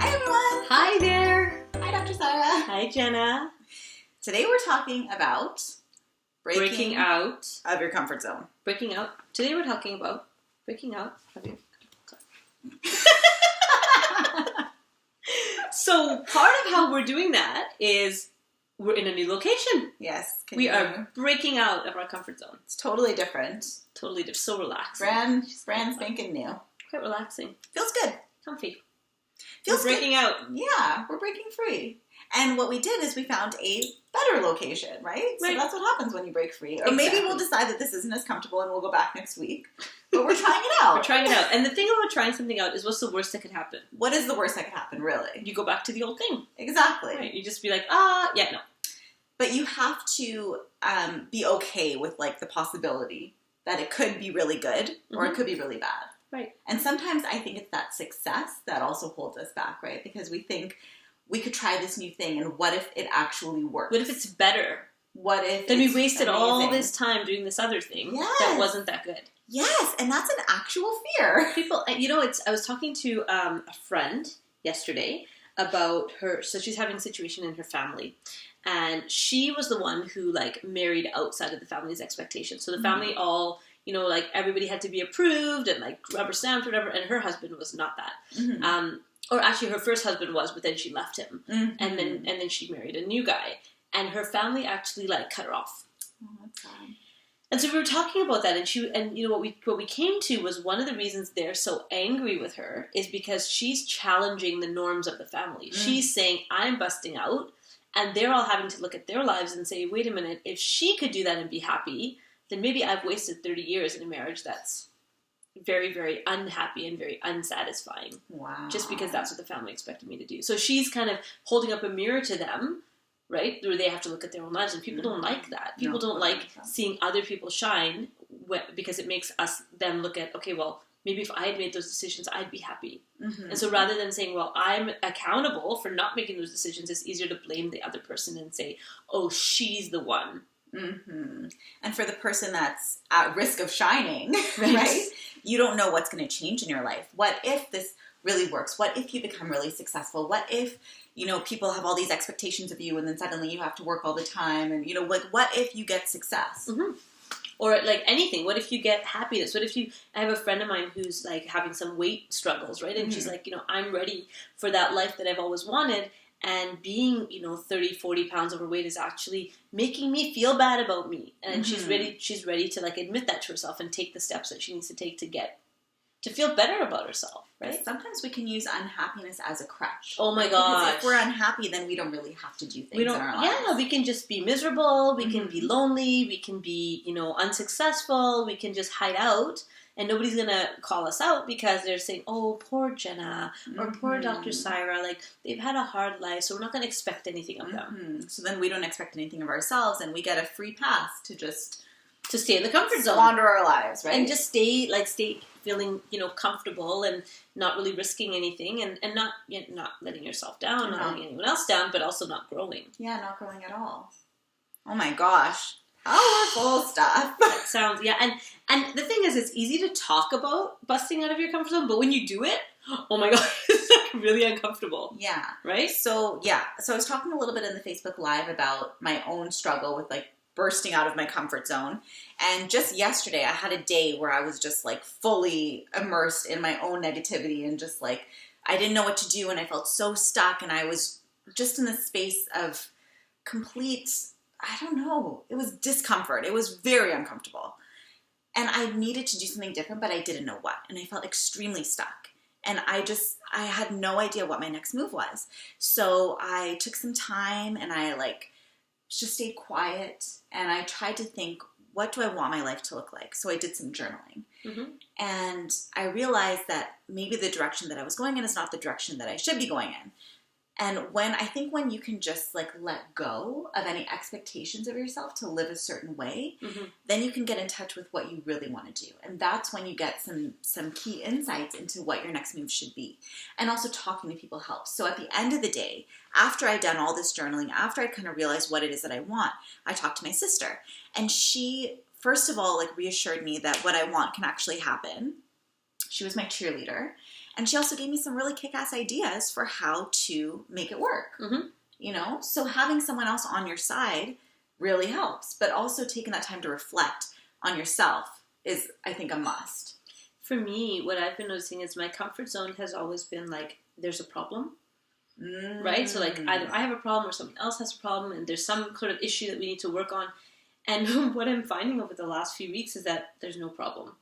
Hi everyone! Hi there! Hi Dr. Sarah! Hi Jenna! Today we're talking about breaking out of your comfort zone. Breaking out. Today we're talking about breaking out of your So part of how we're doing that is we're in a new location. Yes. We are breaking out of our comfort zone. It's totally different. Totally different. So relaxing. Brand spanking new. Quite relaxing. Feels good. Comfy. Feels we're breaking good. out. Yeah, we're breaking free. And what we did is we found a better location, right? So that's what happens when you break free. Or maybe we'll decide that this isn't as comfortable and we'll go back next week. But we're trying it out. We're trying it out. And the thing about trying something out is what's the worst that could happen? What is the worst that could happen, really? You go back to the old thing. Exactly. Right. You just be like, yeah, no. But you have to be okay with, like, the possibility that it could be really good or it could be really bad. Right. And sometimes I think it's that success that also holds us back, right? Because we think we could try this new thing, and what if it actually works? What if it's better? What if then we wasted amazing? All this time doing this other thing that wasn't that good? Yes, and that's an actual fear. People, I was talking to a friend yesterday about her. So she's having a situation in her family, and she was the one who married outside of the family's expectations. So the family all, everybody had to be approved and rubber stamped, whatever. And her husband was not that. Mm-hmm. Or actually, her first husband was, but then she left him, and then she married a new guy, and her family actually cut her off. Oh, that's sad. And so we were talking about that, and what we came to was one of the reasons they're so angry with her is because she's challenging the norms of the family. She's saying, "I'm busting out," and they're all having to look at their lives and say, "Wait a minute, if she could do that and be happy, then maybe I've wasted 30 years in a marriage that's very, very unhappy and very unsatisfying." Wow. Just because that's what the family expected me to do. So she's kind of holding up a mirror to them, right? Where they have to look at their own lives, and people don't like that. People don't like seeing other people shine because it makes them look at, okay, well, maybe if I had made those decisions, I'd be happy. Mm-hmm. And so rather than saying, well, I'm accountable for not making those decisions, it's easier to blame the other person and say, oh, she's the one. Mm-hmm. And for the person that's at risk of shining, right? You don't know what's going to change in your life. What if this really works? What if you become really successful? What if, people have all these expectations of you and then suddenly you have to work all the time? And, what if you get success? Mm-hmm. Or anything. What if you get happiness? What if I have a friend of mine who's having some weight struggles, right? And she's like, I'm ready for that life that I've always wanted. And being, 30, 40 pounds overweight is actually making me feel bad about me. And she's ready to admit that to herself and take the steps that she needs to take to feel better about herself, right? Sometimes we can use unhappiness as a crutch. Oh my gosh. Because if we're unhappy, then we don't really have to do things in our lives. Yeah, we can just be miserable, we can be lonely, we can be, unsuccessful, we can just hide out. And nobody's going to call us out because they're saying, oh, poor Jenna or poor Dr. Syra. They've had a hard life, so we're not going to expect anything of them. So then we don't expect anything of ourselves, and we get a free pass to just... to stay in the comfort zone. Wander our lives, right? And just stay feeling, comfortable and not really risking anything and not letting yourself down, not letting anyone else down, but also not growing. Yeah, not growing at all. Oh my gosh. Powerful stuff. That sounds, and the thing is, it's easy to talk about busting out of your comfort zone, but when you do it, oh my god, it's really uncomfortable. Yeah. Right? So I was talking a little bit in the Facebook Live about my own struggle with bursting out of my comfort zone. And just yesterday, I had a day where I was just fully immersed in my own negativity and just I didn't know what to do, and I felt so stuck, and I was just in this space of complete... I don't know. It was discomfort. It was very uncomfortable. And I needed to do something different, but I didn't know what. And I felt extremely stuck. And I had no idea what my next move was. So I took some time and I just stayed quiet. And I tried to think, what do I want my life to look like? So I did some journaling. Mm-hmm. And I realized that maybe the direction that I was going in is not the direction that I should be going in. And when you can just let go of any expectations of yourself to live a certain way, then you can get in touch with what you really want to do. And that's when you get some key insights into what your next move should be. And also talking to people helps. So at the end of the day, after I'd done all this journaling, after I kind of realized what it is that I want, I talked to my sister. And she, first of all, reassured me that what I want can actually happen. She was my cheerleader. And she also gave me some really kick-ass ideas for how to make it work. You know? So having someone else on your side really helps. But also taking that time to reflect on yourself is, I think, a must. For me, what I've been noticing is my comfort zone has always been like, there's a problem. Right? So like either I have a problem or someone else has a problem and there's some sort of issue that we need to work on. And what I'm finding over the last few weeks is that there's no problem.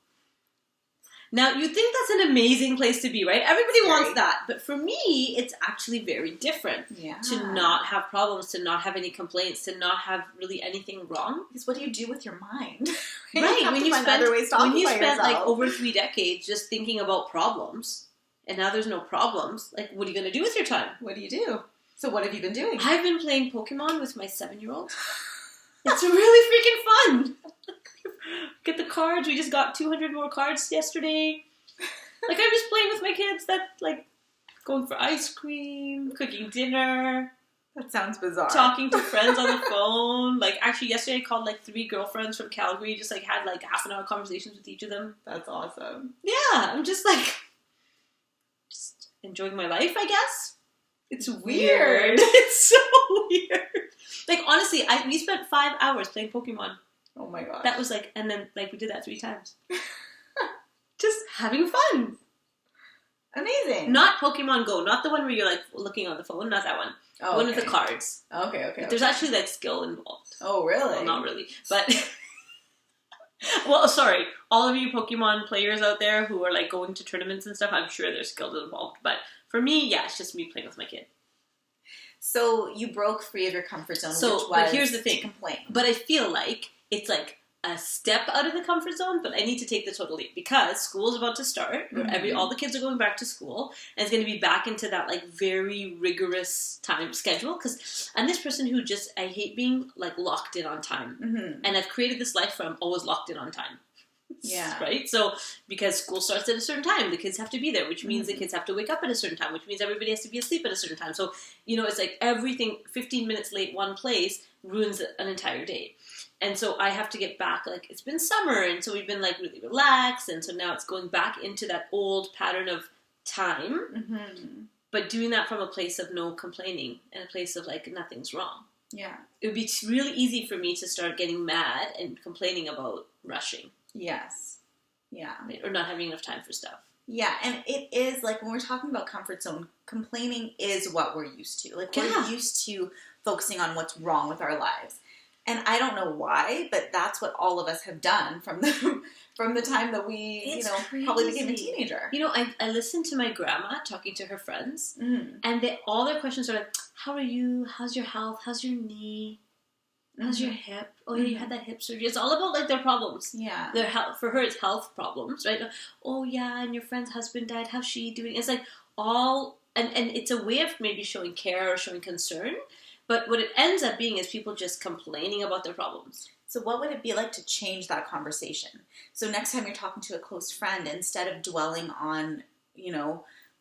Now, you'd think that's an amazing place to be, right? Everybody wants that. But for me, it's actually very different. To not have problems, to not have any complaints, to not have really anything wrong. Because what do you do with your mind? Right. When you spend like yourself. over 3 decades just thinking about problems, and now there's no problems, like, what are you going to do with your time? What do you do? So what have you been doing? I've been playing Pokemon with my 7-year-old. It's really freaking fun. Get the cards. We just got 200 more cards yesterday. Like, I'm just playing with my kids. That, like, going for ice cream, cooking dinner. That sounds bizarre. Talking to friends on the phone. Like, actually, yesterday I called, like, 3 girlfriends from Calgary. Just, like, had, like, half an hour conversations with each of them. That's awesome. Yeah, I'm just, like, just enjoying my life, I guess. It's weird. It's so weird. Like, honestly, we spent 5 hours playing Pokemon. Oh my gosh. That was like, and then like we did that 3 times. Just having fun. Amazing. Not Pokemon Go, not the one where you're like looking on the phone, not that one. Oh, one with the cards. Okay. There's actually like skill involved. Oh, really? Well, not really, but well, sorry, all of you Pokemon players out there who are like going to tournaments and stuff, I'm sure there's skills involved. But for me, yeah, it's just me playing with my kid. So you broke free of your comfort zone, which was but here's the thing. to complain. But I feel like it's like a step out of the comfort zone, but I need to take the total leap because school's about to start. All the kids are going back to school, and it's going to be back into that like very rigorous time schedule. And this person who just, I hate being like locked in on time, and I've created this life where I'm always locked in on time. Yeah. Right? So, because school starts at a certain time, the kids have to be there, which means the kids have to wake up at a certain time, which means everybody has to be asleep at a certain time. So, it's like everything 15 minutes late one place ruins an entire day. And so I have to get back, like, it's been summer, and so we've been, like, really relaxed, and so now it's going back into that old pattern of time, but doing that from a place of no complaining and a place of, like, nothing's wrong. Yeah. It would be really easy for me to start getting mad and complaining about rushing. Yes. Yeah. Right? Or not having enough time for stuff. Yeah, and it is, like, when we're talking about comfort zone, complaining is what we're used to. Like, we're used to focusing on what's wrong with our lives. And I don't know why, but that's what all of us have done from the time that we, probably became a teenager. I listened to my grandma talking to her friends, and all their questions are like, how are you? How's your health? How's your knee? How's your hip? Oh, yeah, you had that hip surgery. It's all about, like, their problems. Yeah. Their health. For her, it's health problems, right? Oh, yeah, and your friend's husband died. How's she doing? It's like all, and it's a way of maybe showing care or showing concern. But what it ends up being is people just complaining about their problems. So what would it be like to change that conversation? So next time you're talking to a close friend, instead of dwelling on,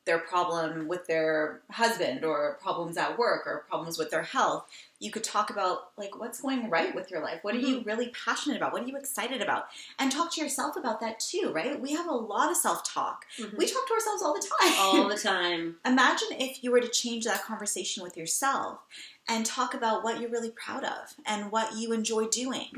their problem with their husband or problems at work or problems with their health, you could talk about, like, what's going right with your life? What are you really passionate about? What are you excited about? And talk to yourself about that too, right? We have a lot of self-talk. We talk to ourselves all the time. All the time. Imagine if you were to change that conversation with yourself and talk about what you're really proud of and what you enjoy doing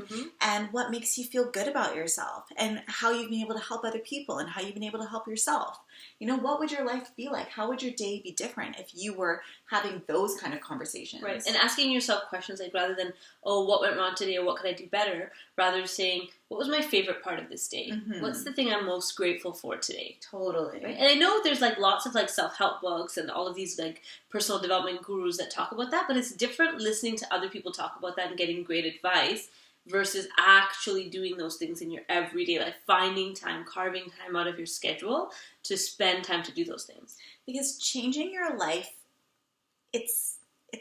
and what makes you feel good about yourself and how you've been able to help other people and how you've been able to help yourself. What would your life be like? How would your day be different if you were having those kind of conversations? Right, and asking yourself questions like, rather than, oh, what went wrong today or what could I do better? Rather saying, what was my favorite part of this day? What's the thing I'm most grateful for today? Totally. Right? And I know there's like lots of like self-help books and all of these like personal development gurus that talk about that, but it's different listening to other people talk about that and getting great advice versus actually doing those things in your everyday life, finding time, carving time out of your schedule to spend time to do those things. Because changing your life, it's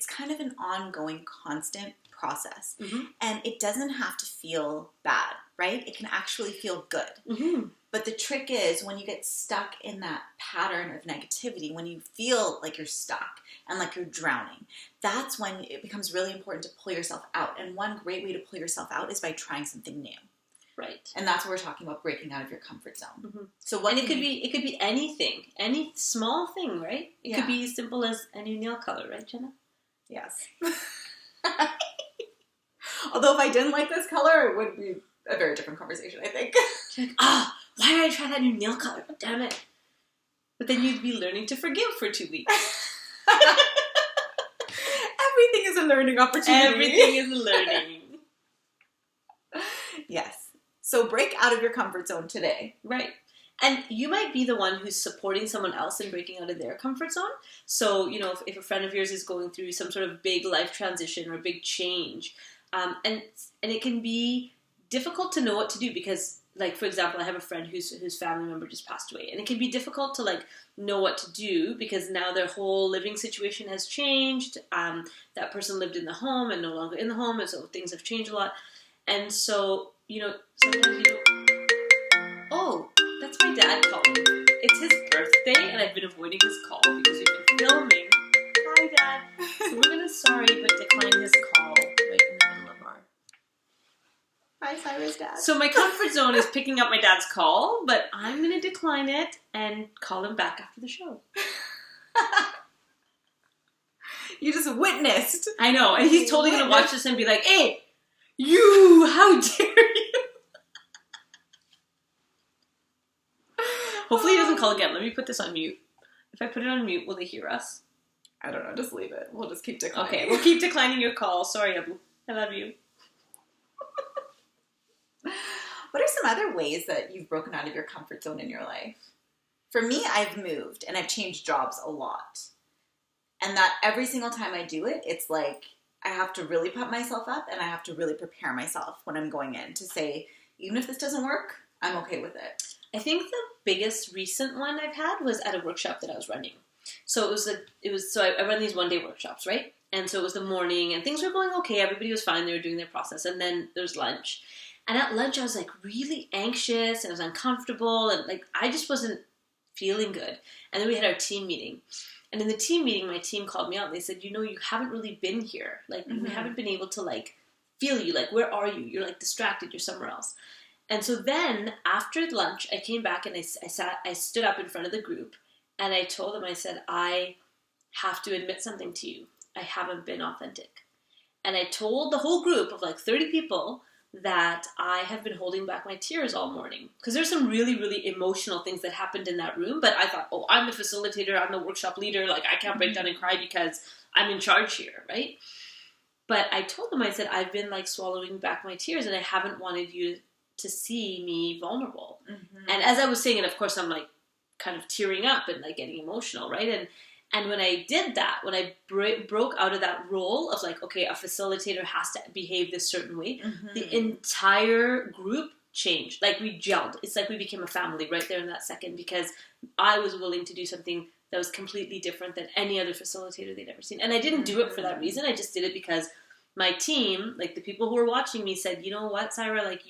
kind of an ongoing, constant process. And it doesn't have to feel bad, right? It can actually feel good. But the trick is when you get stuck in that pattern of negativity, when you feel like you're stuck and like you're drowning, that's when it becomes really important to pull yourself out. And one great way to pull yourself out is by trying something new. Right. And that's what we're talking about, breaking out of your comfort zone. Mm-hmm. So what and it could be anything, any small thing, right? It could be as simple as a new nail color, right, Jenna? Yes. Although if I didn't like this color, it would be a very different conversation, I think. Like, why did I try that new nail color? Damn it. But then you'd be learning to forgive for 2 weeks. Everything is a learning opportunity. Everything is learning. Yes. So break out of your comfort zone today. Right. And you might be the one who's supporting someone else in breaking out of their comfort zone. So, you know, if a friend of yours is going through some sort of big life transition or big change, and it can be difficult to know what to do because, like, for example, I have a friend whose family member just passed away, and it can be difficult to, like, know what to do because now their whole living situation has changed. That person lived in the home and no longer in the home, and so things have changed a lot. And so, you know, sometimes you don't... Oh, that's my dad calling. It's his birthday, and I've been avoiding his call because we've been filming. Hi, Dad. So we're going to sorry, but decline his call right in the middle of our... Hi, Cyrus' dad. So my comfort zone is picking up my dad's call, but I'm going to decline it and call him back after the show. You just witnessed. I know, and he's totally going to watch this and be like, hey, you, how dare you? Hopefully he doesn't call again. Let me put this on mute. If I put it on mute, will they hear us? I don't know. Just leave it. We'll just keep declining. Okay, we'll keep declining your call. Sorry, Abu. I love you. What are some other ways that you've broken out of your comfort zone in your life? For me, I've moved and I've changed jobs a lot. And that every single time I do it, it's like I have to really pump myself up and I have to really prepare myself when I'm going in to say, even if this doesn't work, I'm okay with it. I think the biggest recent one I've had was at a workshop that I was running. So I run these one-day workshops, right? And so it was the morning and things were going okay. Everybody was fine. They were doing their process. And then there's lunch. And at lunch, I was like really anxious and I was uncomfortable and like I just wasn't feeling good. And then we had our team meeting. And in the team meeting, my team called me out and they said, you know, you haven't really been here. Like, we haven't been able to like feel you. Like, where are you? You're like distracted. You're somewhere else. And so then after lunch, I came back and I stood up in front of the group and I told them, I said, I have to admit something to you. I haven't been authentic. And I told the whole group of like 30 people that I have been holding back my tears all morning. Because there's some really, really emotional things that happened in that room. But I thought, oh, I'm the facilitator. I'm the workshop leader. Like, I can't break down and cry because I'm in charge here, right? But I told them, I said, I've been like swallowing back my tears and I haven't wanted you to see me vulnerable. And as I was saying it, of course, I'm like kind of tearing up and like getting emotional, right? And when I did that, when I broke out of that role of like, okay, a facilitator has to behave this certain way, the entire group changed. Like, we gelled. It's like we became a family right there in that second because I was willing to do something that was completely different than any other facilitator they'd ever seen. And I didn't do it for that reason. I just did it because my team, like the people who were watching me, said, you know what, Syra, like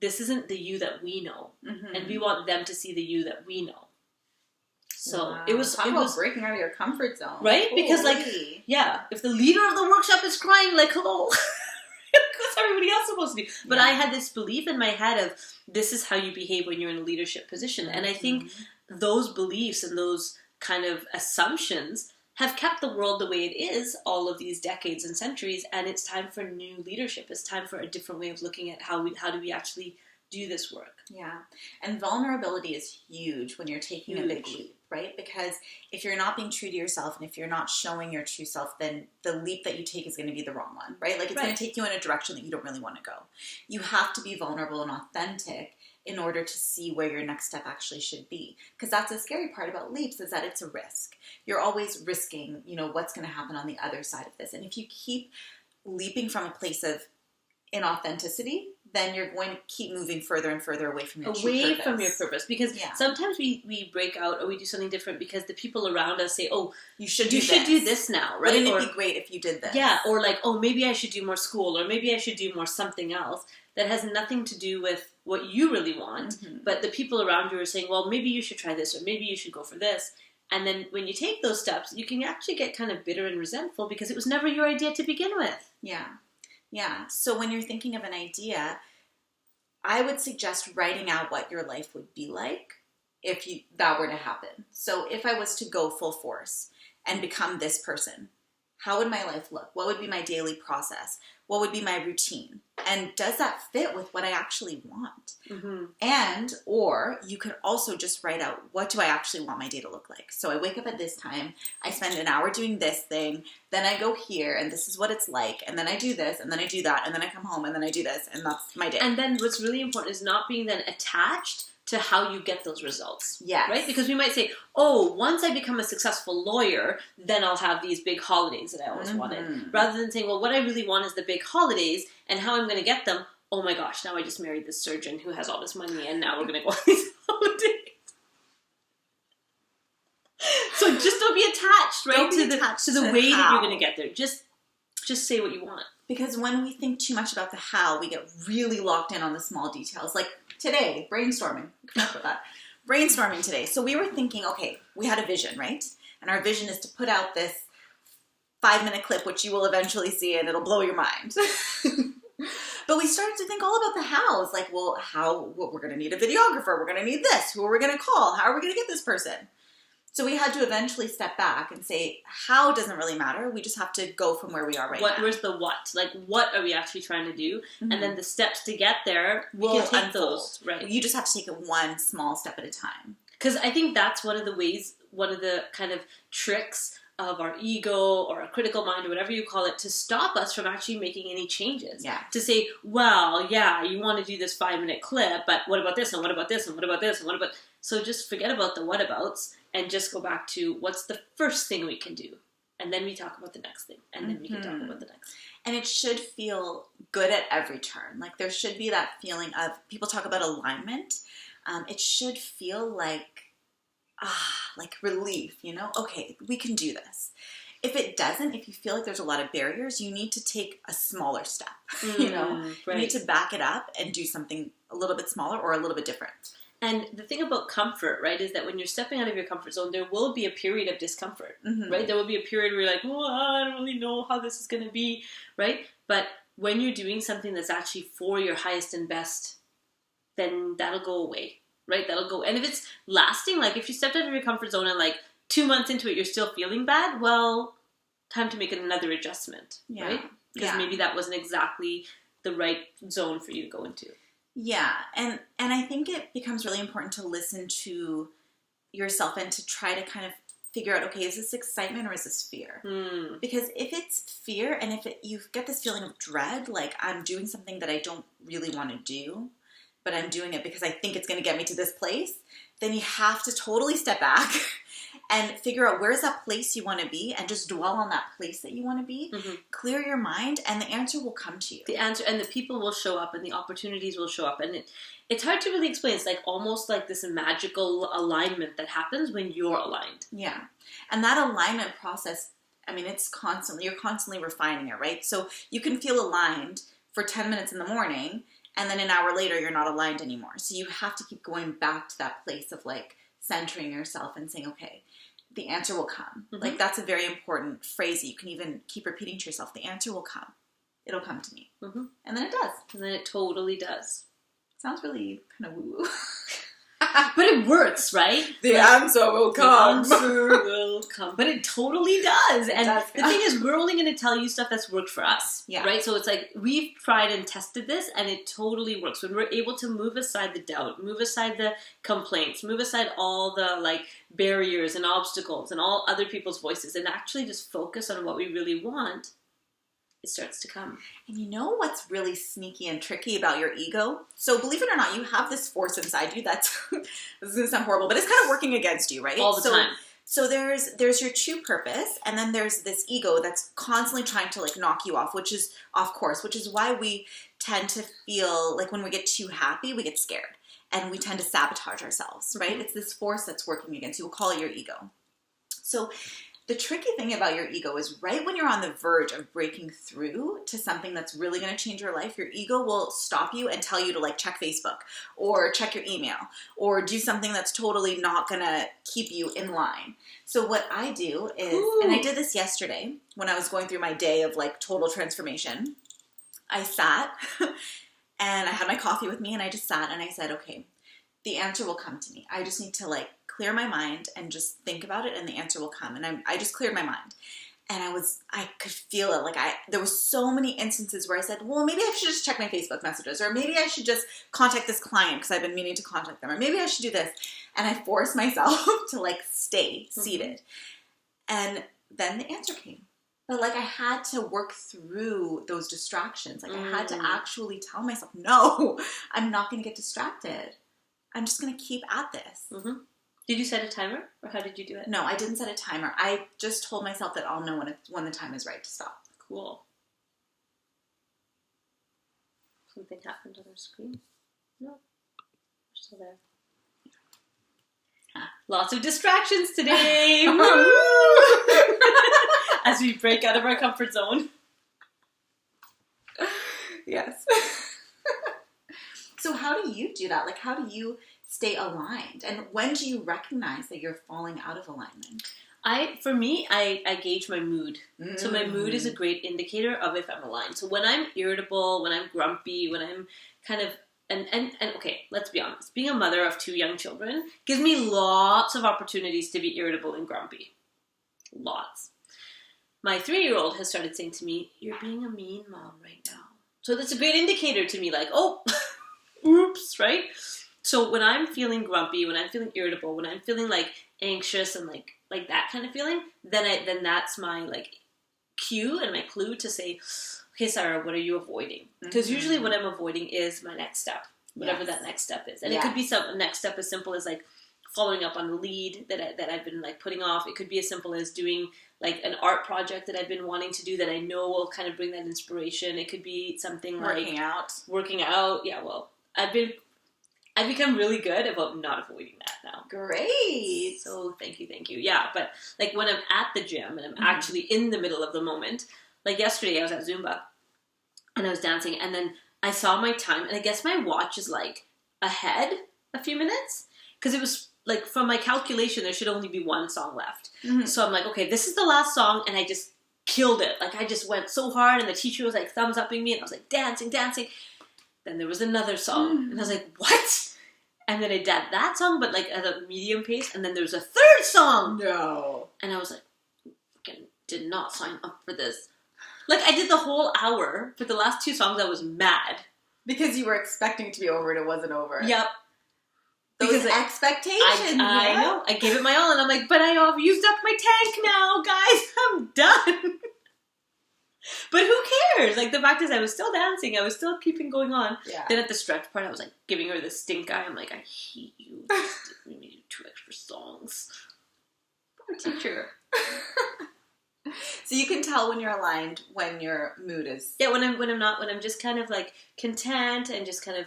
this isn't the you that we know. And we want them to see the you that we know. So wow. it was breaking out of your comfort zone. Right? Holy. Because like, yeah, if the leader of the workshop is crying, like, hello, what's everybody else supposed to do? But I had this belief in my head of this is how you behave when you're in a leadership position. And I think those beliefs and those kind of assumptions have kept the world the way it is all of these decades and centuries. And it's time for new leadership. It's time for a different way of looking at how do we actually do this work. Yeah. And vulnerability is huge when you're taking a big leap, right? Because if you're not being true to yourself and if you're not showing your true self, then the leap that you take is going to be the wrong one, right? Like, it's going to take you in a direction that you don't really want to go. You have to be vulnerable and authentic in order to see where your next step actually should be. Because that's the scary part about leaps, is that it's a risk. You're always risking, you know, what's going to happen on the other side of this. And if you keep leaping from a place of inauthenticity, then you're going to keep moving further and further away from your true purpose. From your purpose. Because sometimes we break out or we do something different because the people around us say, oh, you should do this now, right? Wouldn't it be great if you did this? Yeah, or like, oh, maybe I should do more school, or maybe I should do more something else that has nothing to do with what you really want, but the people around you are saying, well, maybe you should try this, or maybe you should go for this. And then when you take those steps, you can actually get kind of bitter and resentful because it was never your idea to begin with. Yeah. Yeah. So when you're thinking of an idea, I would suggest writing out what your life would be like if that were to happen. So if I was to go full force and become this person, how would my life look? What would be my daily process? What would be my routine? And does that fit with what I actually want? Mm-hmm. And, or you could also just write out, what do I actually want my day to look like? So I wake up at this time, I spend an hour doing this thing, then I go here, and this is what it's like, and then I do this, and then I do that, and then I come home, and then I do this, and that's my day. And then what's really important is not being then attached to how you get those results. Yes. Right? Because we might say, oh, once I become a successful lawyer, then I'll have these big holidays that I always wanted. Rather than saying, well, what I really want is the big holidays, and how I'm going to get them. Oh my gosh, now I just married this surgeon who has all this money, and now we're going to go on these holidays. So just don't be attached, right, to the way that you're going to get there. Just say what you want. Because when we think too much about the how, we get really locked in on the small details. Like today, brainstorming. We can talk about that. Brainstorming today. So we were thinking, okay, we had a vision, right? And our vision is to put out this 5-minute clip, which you will eventually see, and it'll blow your mind. But we started to think all about the hows. Like, well, we're going to need a videographer. We're going to need this. Who are we going to call? How are we going to get this person? So we had to eventually step back and say, how doesn't really matter. We just have to go from where we are right now. Where's the what? Like, what are we actually trying to do? Mm-hmm. And then the steps to get there, we'll take unfold. Those. Right. You just have to take it one small step at a time. Because I think that's one of the kind of tricks of our ego or our critical mind or whatever you call it to stop us from actually making any changes. Yeah. To say, well, yeah, you want to do this 5-minute clip, but what about this and what about this and what about this and what about... So just forget about the whatabouts and just go back to what's the first thing we can do. And then we talk about the next thing. And then we can talk about the next thing. And it should feel good at every turn. Like there should be that feeling of, people talk about alignment. It should feel like relief, you know? Okay, we can do this. If it doesn't, if you feel like there's a lot of barriers, you need to take a smaller step, you know? Right. You need to back it up and do something a little bit smaller or a little bit different. And the thing about comfort, right, is that when you're stepping out of your comfort zone, there will be a period of discomfort, right? There will be a period where you're like, well, I don't really know how this is going to be, right? But when you're doing something that's actually for your highest and best, then that'll go away, right? That'll go. And if it's lasting, like if you stepped out of your comfort zone and like 2 months into it, you're still feeling bad, well, time to make another adjustment, right? Because maybe that wasn't exactly the right zone for you to go into. Yeah, and I think it becomes really important to listen to yourself and to try to kind of figure out, okay, is this excitement or is this fear? Because if it's fear and if you get this feeling of dread, like I'm doing something that I don't really want to do, but I'm doing it because I think it's going to get me to this place, then you have to totally step back and figure out where's that place you want to be and just dwell on that place that you want to be. Clear your mind and the answer will come to you. The answer and the people will show up and the opportunities will show up. And it's hard to really explain. It's like almost like this magical alignment that happens when you're aligned. Yeah. And that alignment process, I mean, you're constantly refining it, right? So you can feel aligned for 10 minutes in the morning and then an hour later you're not aligned anymore. So you have to keep going back to that place of like centering yourself and saying, okay, the answer will come. Like that's a very important phrase that you can even keep repeating to yourself. The answer will come. It'll come to me. And then it does. And then it totally does. Sounds really kind of woo-woo. But it works, right? The answer will come. The answer will come. But it totally does. And the thing is, we're only going to tell you stuff that's worked for us. Yeah. Right? So it's like, we've tried and tested this, and it totally works. When we're able to move aside the doubt, move aside the complaints, move aside all the, like, barriers and obstacles and all other people's voices, and actually just focus on what we really want, it starts to come. And you know what's really sneaky and tricky about your ego? So believe it or not, you have this force inside you that's, this is going to sound horrible, but it's kind of working against you, right? All the time. So there's your true purpose, and then there's this ego that's constantly trying to like knock you off, which is off course, which is why we tend to feel like when we get too happy, we get scared. And we tend to sabotage ourselves, right? It's this force that's working against you. We'll call it your ego. So the tricky thing about your ego is right when you're on the verge of breaking through to something that's really going to change your life, your ego will stop you and tell you to like check Facebook or check your email or do something that's totally not going to keep you in line. So what I do is, and I did this yesterday when I was going through my day of like total transformation, I sat And I had my coffee with me and I just sat and I said, okay, the answer will come to me. I just need to like clear my mind and just think about it and the answer will come. And I just cleared my mind. And I could feel it. Like there was so many instances where I said, well, maybe I should just check my Facebook messages, or maybe I should just contact this client because I've been meaning to contact them, or maybe I should do this. And I forced myself to like stay seated. And then the answer came. But like I had to work through those distractions. Like I had to actually tell myself, no, I'm not going to get distracted. I'm just going to keep at this. Mm-hmm. Did you set a timer, or how did you do it? No, I didn't set a timer. I just told myself that I'll know when the time is right to stop. Cool. Something happened on our screen? No. We're still there. Lots of distractions today. As we break out of our comfort zone. Yes. So how do you do that? Like, how do you stay aligned? And when do you recognize that you're falling out of alignment? For me, I gauge my mood. So my mood is a great indicator of if I'm aligned. So when I'm irritable, when I'm grumpy, when I'm kind of, and okay, let's be honest. Being a mother of 2 young children gives me lots of opportunities to be irritable and grumpy. Lots. My 3-year-old has started saying to me, you're being a mean mom right now. So that's a great indicator to me, like, oh, oops, right? So when I'm feeling grumpy, when I'm feeling irritable, when I'm feeling like anxious and like that kind of feeling, then that's my like cue and my clue to say, okay, Sarah, what are you avoiding? Because usually what I'm avoiding is my next step, whatever that next step is. And it could be some next step as simple as like following up on a lead that I've been like putting off. It could be as simple as doing like an art project that I've been wanting to do that I know will kind of bring that inspiration. It could be something working out. Yeah, well, I've become really good about not avoiding that now. Great. So thank you. Yeah, but like when I'm at the gym and I'm actually in the middle of the moment, like yesterday I was at Zumba and I was dancing and then I saw my time and I guess my watch is like ahead a few minutes because it was like from my calculation there should only be 1 song left. So I'm like, okay, this is the last song and I just killed it. Like I just went so hard and the teacher was like thumbs upping me and I was like dancing. Then there was another song and I was like, what? And then I did that song, but like at a medium pace. And then there was a 3rd song. No. And I was like, fucking did not sign up for this. Like I did the whole hour. For the last 2 songs, I was mad. Because you were expecting it to be over and it wasn't over. Yep. Those expectations. I know. I gave it my all and I'm like, but I used up my tank now, guys. I'm done. But who cares? Like, the fact is I was still dancing. I was still keeping going on. Yeah. Then at the stretch part, I was, like, giving her the stink eye. I'm like, I hate you. We need 2 extra songs. Poor teacher. So you can tell when you're aligned when your mood is... Yeah, when I'm just kind of, like, content and just kind of,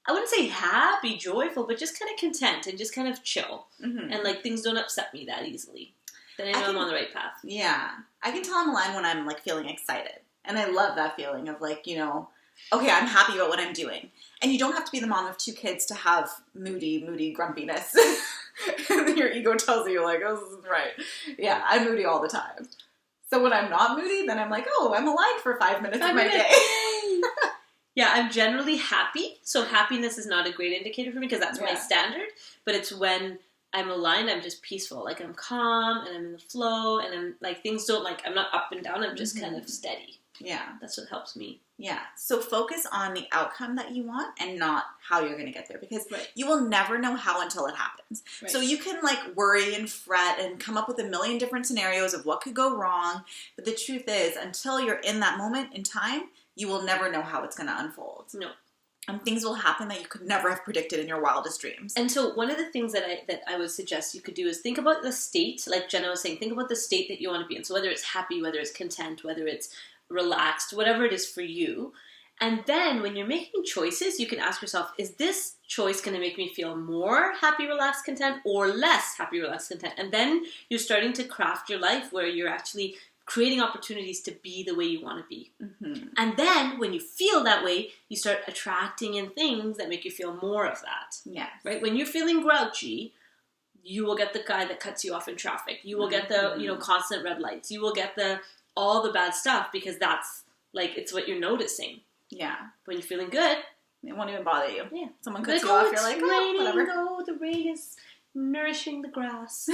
I wouldn't say happy, joyful, but just kind of content and just kind of chill. And, like, things don't upset me that easily. Then I know I'm on the right path. Yeah. I can tell I'm aligned when I'm, like, feeling excited. And I love that feeling of, like, you know, okay, I'm happy about what I'm doing. And you don't have to be the mom of 2 kids to have moody grumpiness. And your ego tells you, like, oh, this isn't right. Yeah, I'm moody all the time. So when I'm not moody, then I'm like, oh, I'm aligned for 5 minutes of my day. Yeah, I'm generally happy. So happiness is not a great indicator for me because that's my standard. But it's when I'm aligned, I'm just peaceful. Like, I'm calm, and I'm in the flow, and I'm, like, things don't, like, I'm not up and down, I'm just kind of steady. Yeah. That's what helps me. Yeah. So focus on the outcome that you want and not how you're going to get there because you will never know how until it happens. Right. So you can, like, worry and fret and come up with a million different scenarios of what could go wrong, but the truth is, until you're in that moment in time, you will never know how it's going to unfold. No. And things will happen that you could never have predicted in your wildest dreams. And so one of the things that I would suggest you could do is think about the state, like Jenna was saying, think about the state that you want to be in. So whether it's happy, whether it's content, whether it's relaxed, whatever it is for you. And then when you're making choices, you can ask yourself, is this choice going to make me feel more happy, relaxed, content, or less happy, relaxed, content? And then you're starting to craft your life where you're actually creating opportunities to be the way you want to be. And then when you feel that way, you start attracting in things that make you feel more of that. Yeah. Right? When you're feeling grouchy, you will get the guy that cuts you off in traffic. You will get the, constant red lights. You will get all the bad stuff because that's, like, it's what you're noticing. Yeah. When you're feeling good, it won't even bother you. Yeah. Someone cuts you off, you're like, oh, raining, whatever. Oh, the rain is nourishing the grass.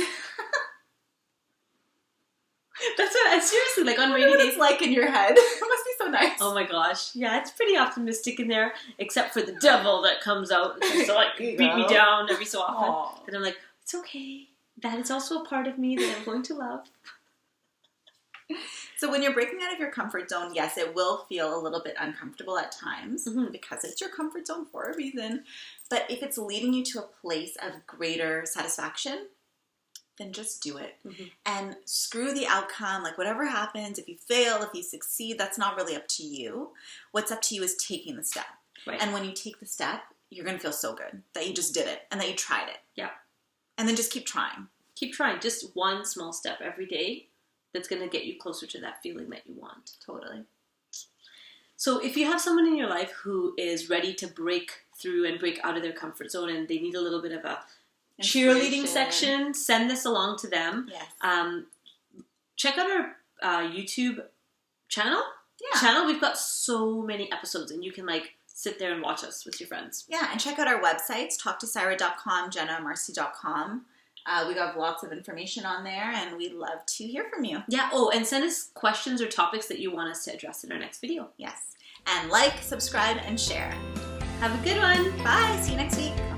That's what, seriously, like on rainy days. It's like in your head. It must be so nice. Oh my gosh. Yeah, it's pretty optimistic in there, except for the devil that comes out and tries to like beat me down every so often. Aww. And I'm like, it's okay. That is also a part of me that I'm going to love. So when you're breaking out of your comfort zone, yes, it will feel a little bit uncomfortable at times because it's your comfort zone for a reason. But if it's leading you to a place of greater satisfaction, then just do it. And screw the outcome. Like whatever happens, if you fail, if you succeed, that's not really up to you. What's up to you is taking the step. Right. And when you take the step, you're going to feel so good that you just did it and that you tried it. Yeah. And then just keep trying. Keep trying. Just one small step every day that's going to get you closer to that feeling that you want. Totally. So if you have someone in your life who is ready to break through and break out of their comfort zone and they need a little bit of a cheerleading section, send this along to them. Yes. Check out our YouTube channel. Yeah. We've got so many episodes and you can like sit there and watch us with your friends. Yeah, and check out our websites, talktosyra.com, jennamarcy.com. We got lots of information on there, and we'd love to hear from you. Yeah, oh, and send us questions or topics that you want us to address in our next video. Yes. And like, subscribe, and share. Have a good one. Bye. See you next week.